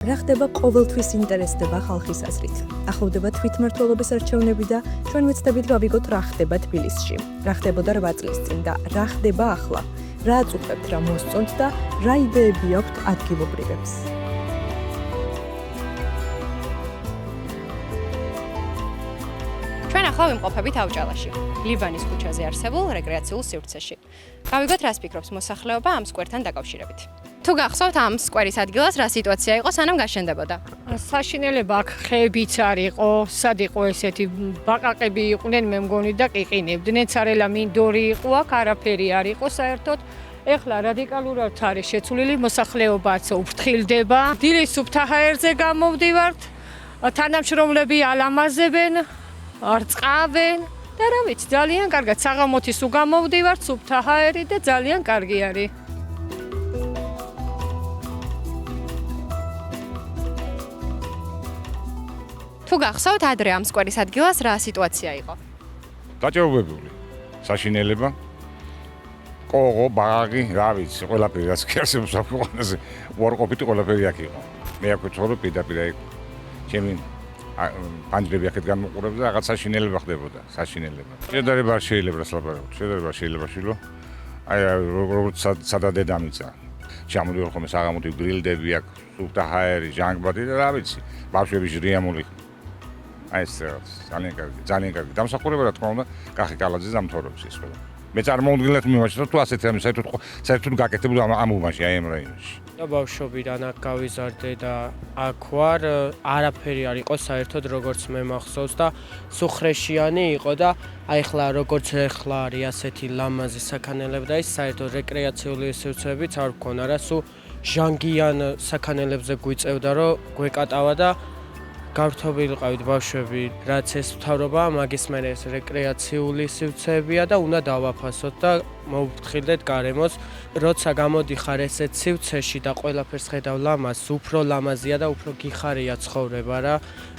რა ხდება ყოველთვის ინტერესდება ხალხის აზრით. ახლოვდება თვითმმართველობის არჩევნები და ჩვენ ვეცდებით გავიგოთ რა ხდება თბილისში. რა ხდებოდა 8 წლის წინ და რა ხდება ახლა. რა აწუხებთ, რა მოსწონთ და რა იდეები აქვთ ადგილობრივებს. ჩვენ ახლა ვიმყოფებით ავჭალაში, ლიბანის ქუჩაზე არსებულ რეკრეაციულ სივრცეში. გავიგოთ, რას ფიქრობს მოსახლეობა ამ სკვერთან დაკავშირებით. თუ გახსოვთ ამ სკვერის ადგილას რა სიტუაცია იყო, სანამ გაშენდებოდა? საშინელება აქ ხეებიც არ იყო, სად იყო ესეთი ბაყაყები იყვნენ, მე მგონი და ყიყინებდნენ, ცარელა მინდორი იყო, აქ არაფერი არ იყო საერთოდ. ეხლა რადიკალურად არის შეცვლილი, მოსახლეობაც უფრთხილდება. დილის სუფთა ჰაერზე გამოვდივართ, თანამშრომლები ალამაზებენ, არ წყავენ და რა ვიცი, ძალიან კარგად საღამოთი სულ გამოვდივართ, სუფთა ჰაერი და ძალიან კარგი არის. თუ გახსოვთ ადრე ამ სკვერის ადგილას რა სიტუაცია იყო? გაჭირვებული საშინელება ყოღო ბაღი რა ვიცი ყველაფერი რაც ქერსებს საფუღანაზე უარყოფითი ყველაფერი აქ იყო მე აქ ვცხოვრობ პირდაპირ იქ ჩემი პანჯრები აქეთ გამოყურებს და რაღაც საშინელება ხდებოდა საშინელება შედარება შეიძლება ლაპარაკოთ შედარება შეიძლება შილო აი როგორც სადა დედამიწა ჩამოდიოდი ხოლმე საღამოთი გრილდები აქ სუფთა ჰაერი ჟანგბადი და რა ვიცი ბავშვები ჟრიამული აი ეს ძალიან კარგი დამსახურება რა თქმა უნდა კახი კალაძის დამთავრების ის ყველა მე წარმოვიდგინეთ მიმაჩნდა თუ ასეთი რამე საერთოდ გაკეთებულა ამ უბანში აი ამ რაიონში და ბავშვობიდან აქ გავიზარდე და აქ ვარ არაფერი არ იყო საერთოდ როგორც მე მახსოვს და სუხრეშიანი იყო და აი ხლა როგორც ეხლა არის ასეთი ლამაზი საქანელები და ის საერთოდ რეკრეაციული სივრცეებიც არ გქონა რა სულ ჟანგიან საქანელებზე გვიწევდა რომ გვეკატავა და გართობილიყავით ბავშვები, რაც ეს მთავრობა, მაგის მერე ეს რეკრეაციული სივრცეებია და უნდა დავაფასოთ და მოვფრთხილდეთ გარემოს, როცა გამოდიხარ ესეთ სივრცეში და ყველაფერს ხედავ ლამაზს, უფრო ლამაზია და უფრო გიხარია ცხოვრება რა,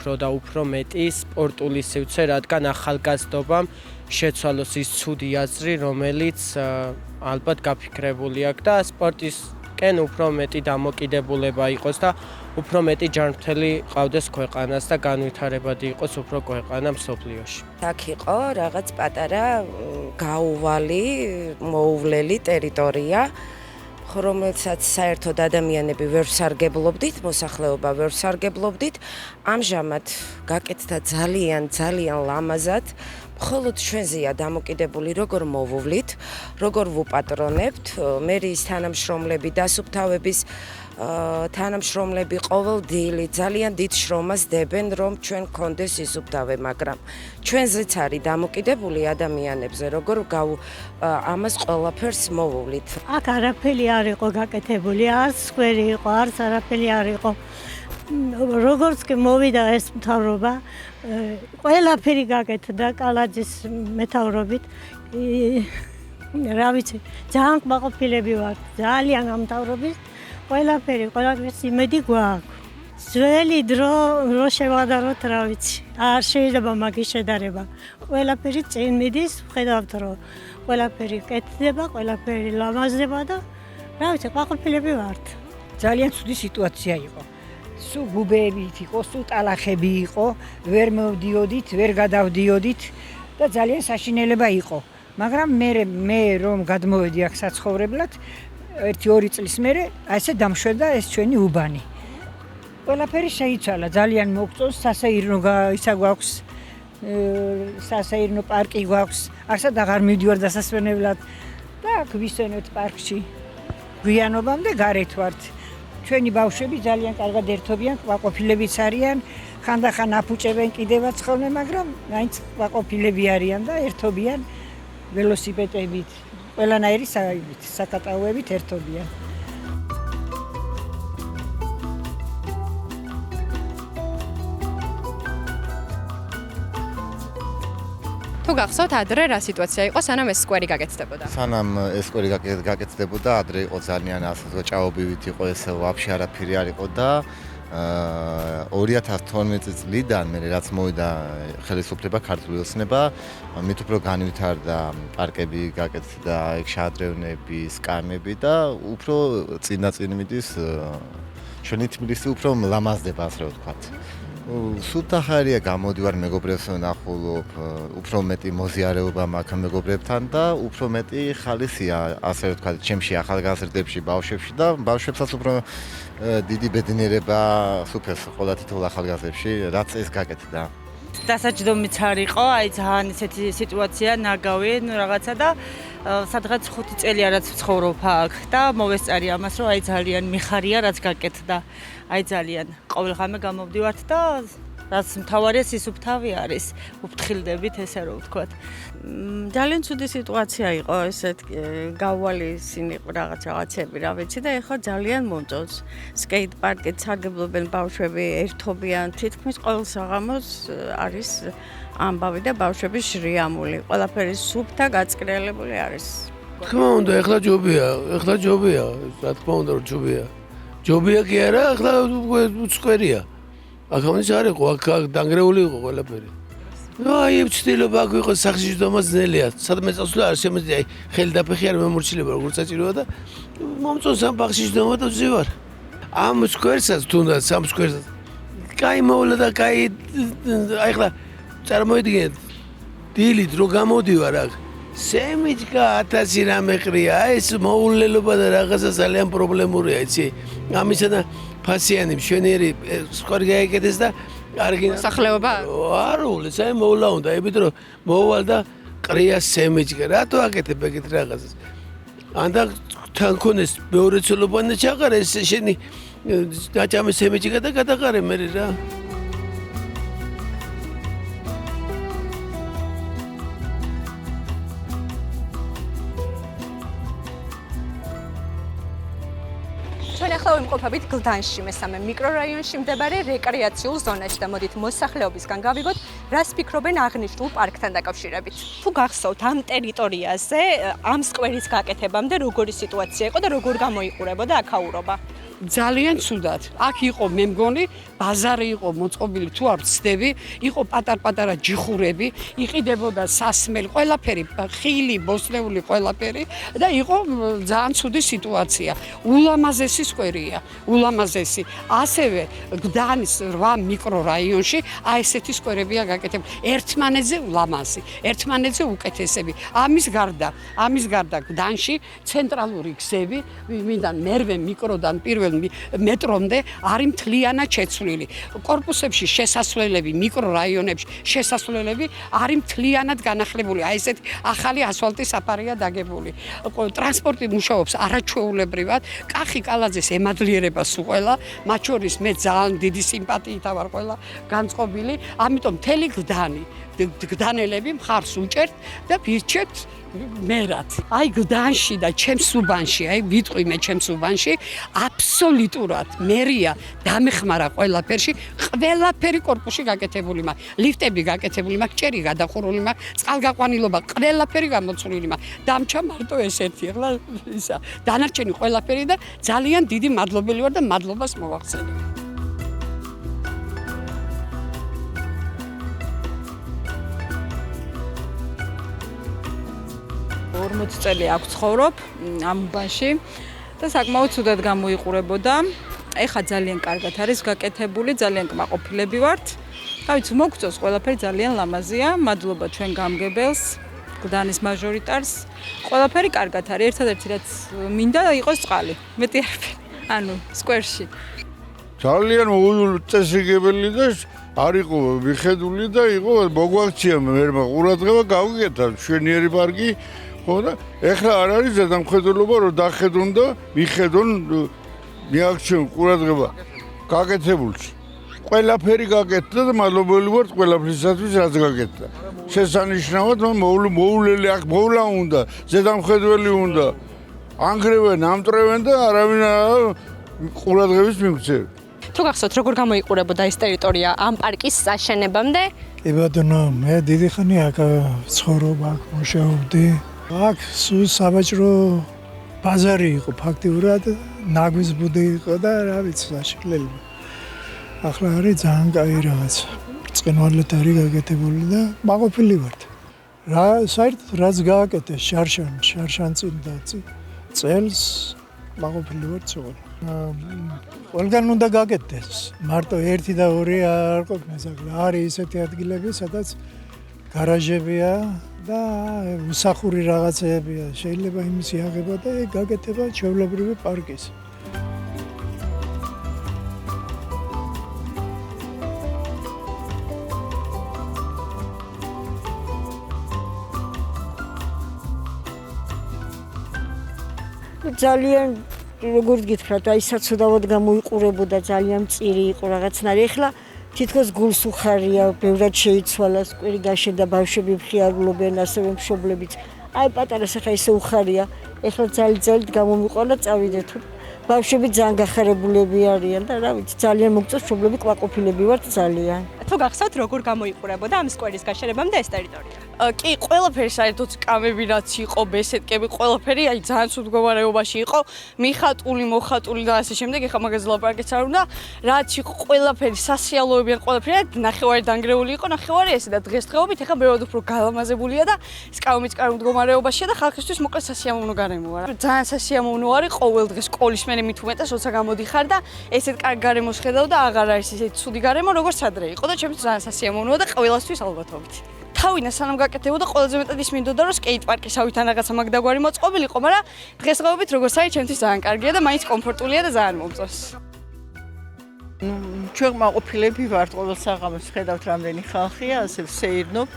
და უფრო მეტი სპორტული სივრცე, რადგან ახალგაზრდობამ შეცვალოს ის ცუდი აზრი, რომელიც ალბათ გაფიქრებული აქვს და სპორტისკენ უფრო მეტი დამოკიდებულება იყოს და უფრო მეტი ჯანმრთელი ყავდეს ქვეყანას და განვითარებადი იყოს უფრო ქვეყანა მსოფლიოში. აქ იყო რაღაც პატარა გაუვალი, მოუვლელი ტერიტორია, რომელსაც საერთოდ ადამიანები ვერ ვსარგებლობდით, მოსახლეობა ვერ ვსარგებლობდით. ამჟამად გაკეთდა ძალიან ლამაზად. მხოლოდ ჩვენზეა დამოკიდებული როგორ მოვუვლით, როგორ ვუპატრონებთ, მერიის თანამშრომლები, დასუფთავების თანამშრომლები ყოველდღიურად ძალიან დიდ შრომას დებენ, რომ ჩვენ გქონდეს ისუფთავე, მაგრამ ჩვენზეც არის დამოკიდებული ადამიანებზე, როგორ ამას ყველაფერს მოვუვლით. აქ არაფერი არ იყო გაკეთებული, არც სკვერი იყო, არც არაფერი არ იყო. როგორც კი მოვიდა ეს მთავრობა, ყველაფერი გაკეთდა კალაძის მეთაურობით. რა ვიცი, ძალიან კმაყოფილები ვართ, ძალიან ამ მთავრობის ყველაფერს იმედი გვაქვს. ძველი დრო შევადაროთ, რა ვიცი, არ შეიძლება მაგის შედარება. ყველაფერი წინ მიდის, ვხედავთ, რომ ყველაფერი კეთდება, ყველაფერი ლამაზდება და რა ვიცი, კმაყოფილები ვართ. ძალიან ცუდი სიტუაცია იყო. სულ ბუბეებით იყო, სულ ტალახები იყო, ვერ მოვდიოდით, ვერ გადავდიოდით და ძალიან საშინელება იყო. მაგრამ მე რომ გადმოვედი აქ საცხოვრებლად 1-2 წლის მერე ასე დამშვენდა ეს ჩვენი უბანი. ყველაფერი შეიცვალა, ძალიან მოგწონს, სასეირნო ისა გვაქვს, სასეირნო პარკი გვაქვს, არსად აღარ მივდივარ დასასვენებლად და აქ ვისვენებთ პარკში. გვიანობამდე გარეთ ვართ. ჩვენი ბავშვები ძალიან კარგად ერთობიან, კმაყოფილებიც არიან, ხანდახან აფუჭებენ კიდევაც ხოლმე, მაგრამ მაინც კმაყოფილები არიან და ერთობიან ველოსიპედებით, ყველანაირი საკატაოებით ერთობიან. თუ გახსოვთ ადრე რა სიტუაცია იყო, სანამ ეს სკვერი გაკეთდებოდა? სანამ ეს სკვერი გაკეთდებოდა, ადრე იყო ძალიან ასეთი ჭაობივით იყო ეს ვაფშე არაფერი არ იყო და 2012 წლიდან მე რაც მოვიდა ხელისუფლება ქართული ოცნება, მით უფრო განვითარდა პარკები, გაკეთდა ეგ შადრევნები, სკამები და უფრო წინაწინ მიდის ჩვენი თბილისი უფრო ლამაზდება, ასე ვთქვათ. სულთახარია გამოდივარ მეგობრებს ვნახულობ, უფრო მეტი მოზიარეობა მაქვს მეგობრებთან და უფრო მეტი ხალისია, ასე ვთქვათ, ჩემში ახალგაზრდებში, ბავშვებში და ბავშვებსაც უფრო დიდი ბედნიერება სუფევს ყველა თითოეულ ახალგაზრდებში, რაც ეს გაკეთდა. დასაჯდომიც არ იყო, აი ძალიან ისეთი სიტუაცია ნაგავი, რაღაცა და სადღაც 5 წელი რაც ვცხოვრობ აქ და მოვესწარი ამას, რომ აი ძალიან მიხარია რაც გაკეთდა. აი ძალიან ყოველღამე გამოვდივართ და რაც მთავარია სისუფთავი არის. ვფრთხილდებით ესე რომ ვთქვათ. ძალიან ცუდი სიტუაცია იყო ესეთ გავვალი ისინი რაღაცები რა ვიცი და ეხლა ძალიან მომწონს. სკეიტ პარკით სარგებლობენ ბავშვები, ერთობიან, თითქმის ყოველ საღამოს არის ამბავი და ბავშვები შრიამული. ყველაფერი სუფთა გაწკრიალებული არის. თქმა უნდა, ეხლა ჯობია, რა თქმა უნდა, რომ ჯობია. ჯობია კი არა, ეხლა უცხვერია. აქამდე არ იყო, აქ დანგრეული იყო ყველაფერი. აი, ვცდილობ აქ ვიყო სახშიჯდომა ძნელია. სადმე წასვლა არ შემიძლია, აი, ხელი დაფეხი არ მემორჩილება, როგორც საჭიროა და მომწონს ამ ბაღშიჯდომა და ვზივარ. ამ სკვერსაც თუნდაც, ამ სკვერსაც. კაი მოვლა და კაი აი ხლა წარმოიდგინეთ, დილით რო გამოდივარ აქ, სემიჯკა 1000 რამე ყრია, ეს მოულელობა და რაღაცა ძალიან პრობლემურია, იცი? ამისა და ფასიანი მშვენიერი სკვერი გაეკეთეს და კარგი მოსახლეობა არ უვლეს, აი მოვლა უნდა, ებით რომ მოვალ და ყრია სემიჯკა, რატო აკეთებ ეგეთ რაღაცას? ანდა თან ქონეს მეორე ცოლობანი ჩაყარე ეს შენი დაჭამე სემიჯკა და გადაყარე მე რა. ჩვენ ახლა ვიმყოფებით გლდანში, მესამე მიკრორაიონში მდებარე რეკრეაციულ ზონაში და მოდით მოსახლეობისგან გავიგოთ, რას ფიქრობენ აღნიშნულ პარკთან დაკავშირებით. თუ გახსოვთ ამ ტერიტორიაზე, ამ სკვერის გაკეთებამდე როგორი სიტუაცია იყო და როგორ გამოიყურებოდა აქაურობა? ძალიან ცუდად. აქ იყო მე მგონი ბაზარი იყო მოწყობილი თუ არ ვცდები, იყო პატარ-პატარა ჯიხურები, იყიდებოდა სასმელი, ყველაფერი, ხილი, ბოსტნეული ყველაფერი და იყო ძალიან ცუდი სიტუაცია. ულამაზესი სკვერია, ულამაზესი. ასევე გდანის 8 მიკრორაიონში აი ესეთი სკვერებია გაკეთებული. ერთმანეთზე ულამაზი, ერთმანეთზე უკეთესები. ამის გარდა გდანში ცენტრალური გზები, ვინმიდან მერვე მიკროდან პირველ მეტრომდე არის მთლიანად შეცვლილი. კორპუსებში შესასვლელები, მიკრორაიონებში შესასვლელები არის მთლიანად განახლებული. აი ესეთი ახალი ასფალტის საფარია დაგებული. ტრანსპორტი მუშაობს არაჩვეულებრივად. კახი კალაძეს ემადლიერებას უყველა, მათ შორის მე ძალიან დიდი სიმპათიით ვარ ყველა განწყობილი. ამიტომ მთელი გდანელები მხარს უჭერთ და ვირჩევთ მერად. აი გდანში და ჩემს უბანში, აი ვიტყვი მე ჩემს უბანში, აბსოლუტურად მერია დამეხმარა ყველაფერში, ყველაფერი კორპუსში გაკეთებული მაქვს, ლიფტები გაკეთებული მაქვს, ჭერი გადახურული მაქვს, წყალგაყვანილობა, ყველაფერი გამოცვლილი მაქვს. დამჭა მარტო ეს ერთი, ახლა ისა დანარჩენი ყველაფერი და ძალიან დიდი მადლობელი ვარ და მადლობას მოვახსენებ. 40 წელი აქვს ცხოვრობ ამ უბანში და საკმაოდ ცუდად გამოიყურებოდა. ეხა ძალიან კარგად არის გაკეთებული, ძალიან კმაყოფილები ვართ. რა ვიცი, მოგწონს ყველაფერი ძალიან ლამაზია. მადლობა ჩვენ გამგებელს, გდანის მაჟორიტარს. ყველაფერი კარგად არის. ერთადერთი რაც მინდა იყოს წყალი. მეტი არაფერი. ანუ სკვერში. ძალიან უწესრიგებელი და არ იყო მიხედული და იყო მოგვაქცია მერმა ყურადღება გავიგეთა მშვენიერი პარკი. ხო და ეხლა არ არის ზედამხედველობა რომ დახედონ და მიხედონ მიაქციონ ყურადღება გაკეთებულს. ყველაფერი გაკეთდა და მადლობელი ვართ ყველაფრისათვის რაც გაკეთდა. შესანიშნავად მოულელი აქ მოვლა უნდა, ზედამხედველი უნდა. ანგრევენ, ამტრევენ და არავინ ყურადღების მიქცევ. თუ გახსოვთ როგორ გამოიყურებოდა ეს ტერიტორია ამ პარკის აშენებამდე? კი ბატონო, მე დიდი ხანი აქ ცხოვრობ, აქ მუშაობდი. აქ სულ საბაჭრო ბაზარი იყო ფაქტიურად, ნაგვის ბუდი იყო და რა ვიცი, საშინელება. ახლა არის ძალიან კაი რაღაც. ბრწყინვალედ არის გაკეთებული და მაყოფილი ვართ. რა საერთოდ რაც გააკეთეს შარშან წინ და წელს მაყოფილი ვართ სულ. ყველგან უნდა გაკეთდეს. მარტო 1 და 2 არ ყოფნის აქ. არის ისეთი ადგილები, სადაც გარაჟებია და უსახური რაღაცეებია. შეიძლება იმის იაღება და გაკეთება ჩვეულებრივი პარკის. ძალიან როგორც გითხრათ, აი საცუდავად გამოიყურებოდა, ძალიან მწირი იყო რაღაცნაირი. ეხლა თითქოს გულს უხარია, ბევრად შეიცვალა, სკვერი გაშენდა, ბავშვები მხიარულობენ, ასევე მშობლებიც. აი პატარა სახა ისე უხარია. ეხლა ძალიან გამომიყვანა, წავიდეთ. ბავშვები ძალიან გახარებულები არიან და რა ვიცი, ძალიან მოგწონს, მშობლები კვაკოფილები ვართ ძალიან. თუ გახსოვთ, როგორ გამოიყურებოდა ამ სკვერის გაშენებამდე ეს ტერიტორია? კი, ყველაფერი საერთოდ სკამები რაც იყო, ბესედკები, ყველაფერი აი ძალიან ცუდ მდგომარეობაში იყო, მიხატული, მოხატული და ასე შემდეგ. ეხლა მაგაზე ლაპარაკიც არ უნდა. რაც იყო ყველაფერი სასიალოებიან, ყველაფერი ნახევარი დანგრეული იყო, ნახევარი ესე და დღესდღეობით ეხლა ბევრად უფრო გალამაზებულია და სკამებიც კარგ მდგომარეობაშია და ხალხისთვის მოკლედ სასიამოვნო გარემოა. ძალიან სასიამოვნო არის ყოველ დღე სკოლის მერე მით უმეტეს, როცა გამოდიხარ და ესეთ კარგ გარემოს ხედავ და აღარ არის ესეთი ცუდი გარემო, როგორც ადრე იყო და ჩემთვის ძალიან სასიამოვნოა და ყველასთვის ალბათობით. თავინა სანამ გაკეთებოდა ყველაზე მეტად ის მინდოდა რომ სკეიტ პარკისავითან რაღაცა მაგდაგვარი მოწყობილიყო, მაგრამ დღესდღეობით როგორც არის ჩემთვის ძალიან კარგია და მაინც კომფორტულია და ძალიან მომწონს. ჩვენ მაყოფილები ვართ, ყოველ საღამოს ხედავთ რამდენი ხალხია, ასე ვსეირნობთ,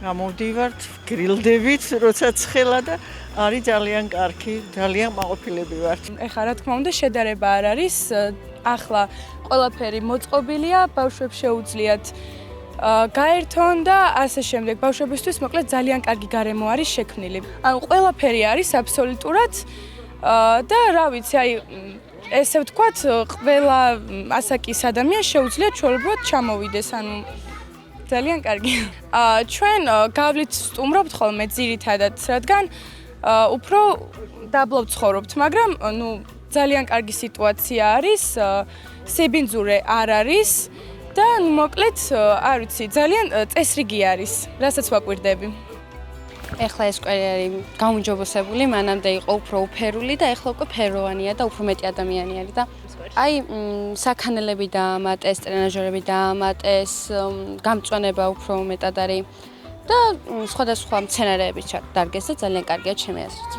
გამოვდივართ, გრილდებით, როცა ცხელა და არის ძალიან კარგი, ძალიან მაყოფილები ვართ. ეხლა რა თქმა უნდა შედარება არ არის, ახლა ყველაფერი მოწყობილია, ბავშვებს შეუძლიათ გაერთონ და ასე შემდეგ. ბავშვებისთვის მოკლედ ძალიან კარგი გარემო არის შექმნილი. ანუ ყველაფერი არის აბსოლუტურად და რა ვიცი, აი ესე ვთქვათ, ყველა ასაკის ადამიანს შეუძლია ჩვეულებრივად ჩამოვიდეს, ანუ ძალიან კარგი. ჩვენ გავლით სტუმრობთ ხოლმე ძირითადად, რადგან უფრო დაბლობ ცხოვრობთ, მაგრამ ნუ ძალიან კარგი სიტუაცია არის, სიბინძურე არ არის. და მოკლედ, არ ვიცი, ძალიან წესრიგი არის, რასაც ვაკვირდები. ეხლა ეს სკვერი არის გაუმჯობესებული, მანამდე იყო უფრო უფერული და ეხლა უკვე ფეროვანია და უფრო მეტი ადამიანი არის და აი საქანელები დაამატეს, ტრენაჟერები დაამატეს, გამწვანება უფრო მეტად არის და სხვადასხვა მცენარეებიც დარგეს და ძალიან კარგია ჩემი აზრით.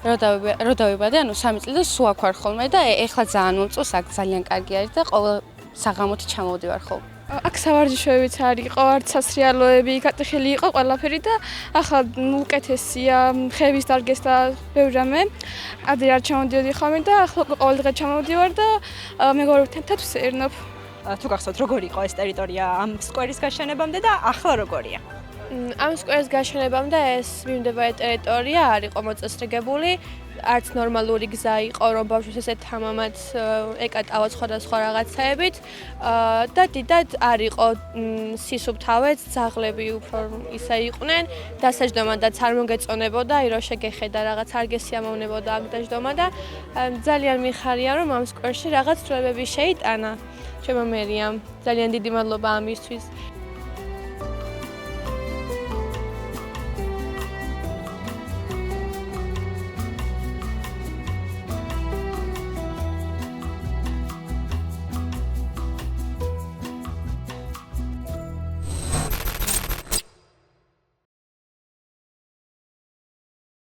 რო დავიბადე, ანუ 3 წელი და სულ აქ ვარ ხოლმე და ეხლა ძალიან მომწონს, აქ ძალიან კარგი არის და ყოველ საღამოთი ჩამოვდივარ ხოლმე. აქ სავარჯიშოებიც არ იყო, არც სასრიალოები, გატეხილი იყო ყველაფერი და ახლა უკეთესია, ხეების დარგეს და ბევრი რამე. ადრე არ ჩამოვდიოდი ხოლმე და ახლა ყოველ დღე ჩამოვდივარ და მეგობრებთან ვსეირნობ. თუ გახსოვთ, როგორი იყო ეს ტერიტორია ამ სკვერის გაშენებამდე და ახლა როგორია? ამ სკვერის გაშენებამდე ეს მიმდებარე ტერიტორია არ იყო მოწესრიგებული. არც ნორმალური გზა იყო, რომ ბავშვებს ესე თამამად ეკატავათ სხვადასხვა რაღაცაებით და დიდად არ იყო სისუფთავეც, ძაღლები უფრო ისე იყვნენ, დასაჯდომადაც არ მოგეწონებოდა, აი რომ შეგეხედა რაღაც არ გესიამოვნებოდა აქ დაჯდომა და ძალიან მიხარია, რომ ამ სკვერში რაღაც ცვლილებები შეიტანა. ჩემო მერიამ, ძალიან დიდი მადლობა ამისთვის.